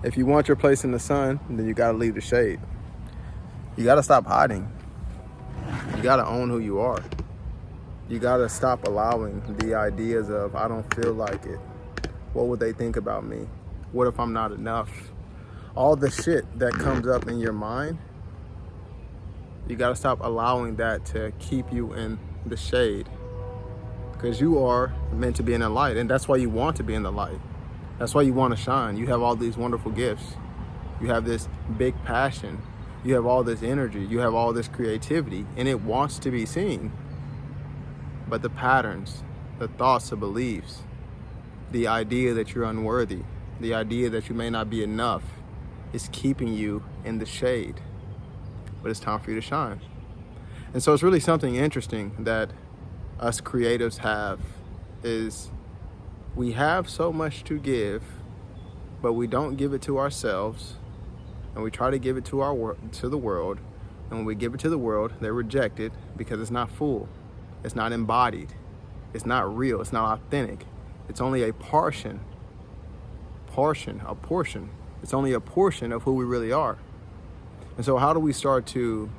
If you want your place in the sun, then you gotta leave the shade. You gotta stop hiding. You gotta own who you are. You gotta stop allowing the ideas of, I don't feel like it. What would they think about me? What if I'm not enough? All the shit that comes up in your mind, you gotta stop allowing that to keep you in the shade. Because you are meant to be in the light, and that's why you want to be in the light. That's why you want to shine. You have all these wonderful gifts. You have this big passion. You have all this energy. You have all this creativity, and it wants to be seen. But the patterns, the thoughts, the beliefs, the idea that you're unworthy, the idea that you may not be enough is keeping you in the shade. But it's time for you to shine. And so it's really something interesting that us creatives have is we have so much to give, but we don't give it to ourselves, and we try to give it to the world. And when we give it to the world, they reject it because it's not full, it's not embodied, it's not real, it's not authentic. It's only a portion. It's only a portion of who we really are. And so how do we start to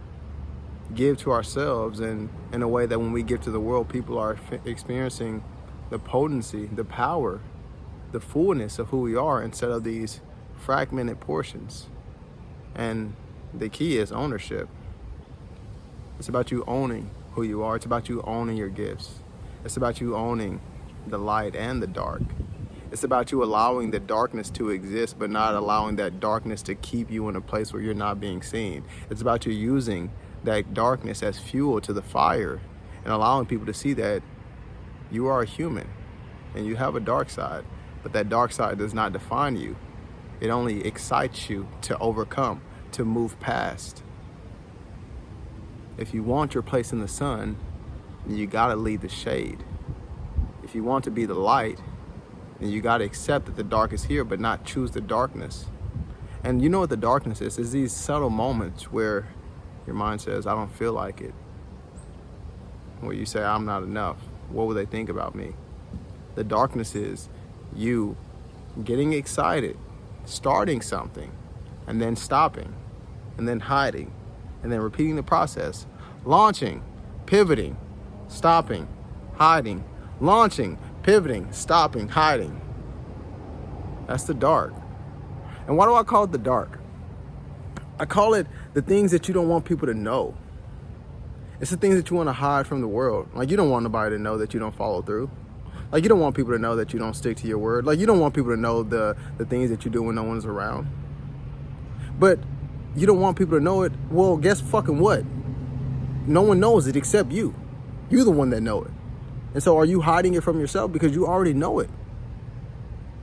give to ourselves in a way that when we give to the world, people are experiencing the potency, the power, the fullness of who we are instead of these fragmented portions? And the key is ownership. It's about you owning who you are. It's about you owning your gifts. It's about you owning the light and the dark. It's about you allowing the darkness to exist, but not allowing that darkness to keep you in a place where you're not being seen. It's about you using that darkness as fuel to the fire and allowing people to see that you are a human and you have a dark side, but that dark side does not define you. It only excites you to overcome, to move past. If you want your place in the sun, then you gotta leave the shade. If you want to be the light, then you gotta accept that the dark is here, but not choose the darkness. And you know what the darkness is? It's these subtle moments where your mind says, I don't feel like it. Where you say, I'm not enough. What would they think about me? The darkness is you getting excited, starting something, and then stopping, and then hiding, and then repeating the process. Launching, pivoting, stopping, hiding, launching, pivoting, stopping, hiding. That's the dark. And why do I call it the dark? I call it the things that you don't want people to know. It's the things that you want to hide from the world. Like, you don't want nobody to know that you don't follow through. Like, you don't want people to know that you don't stick to your word. Like, you don't want people to know the things that you do when no one's around. But you don't want people to know it. Well, guess fucking what? No one knows it except you. You're the one that know it. And so are you hiding it from yourself? Because you already know it.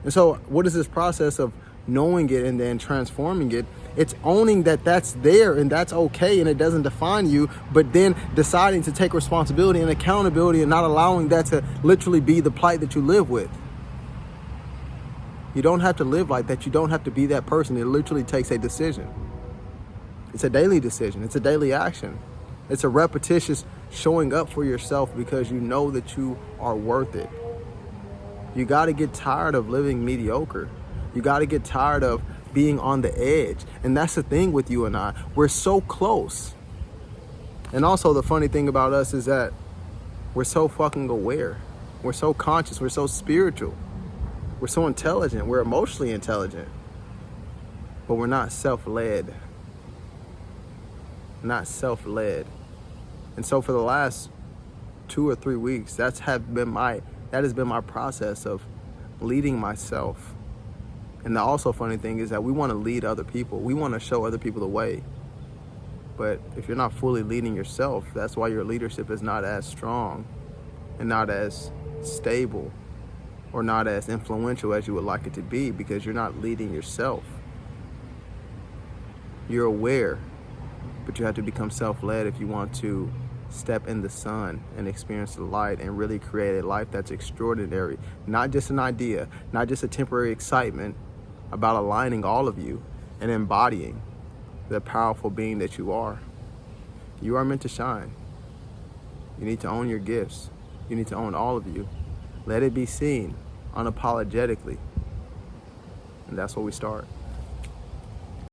And so what is this process of knowing it and then transforming it? It's owning that that's there and that's okay and it doesn't define you, but then deciding to take responsibility and accountability and not allowing that to literally be the plight that you live with. You don't have to live like that. You don't have to be that person. It literally takes a decision. It's a daily decision. It's a daily action. It's a repetitious showing up for yourself because you know that you are worth it. You got to get tired of living mediocre. You got to get tired of being on the edge. And that's the thing with you and I. We're so close. And also the funny thing about us is that we're so fucking aware. We're so conscious. We're so spiritual. We're so intelligent. We're emotionally intelligent. But we're not self-led. Not self-led. And so for the last 2 or 3 weeks, that has been my process of leading myself. And the also funny thing is that we want to lead other people. We want to show other people the way. But if you're not fully leading yourself, that's why your leadership is not as strong and not as stable or not as influential as you would like it to be, because you're not leading yourself. You're aware, but you have to become self-led if you want to step in the sun and experience the light and really create a life that's extraordinary. Not just an idea, not just a temporary excitement, about aligning all of you and embodying the powerful being that you are. You are meant to shine. You need to own your gifts. You need to own all of you. Let it be seen unapologetically. And that's where we start.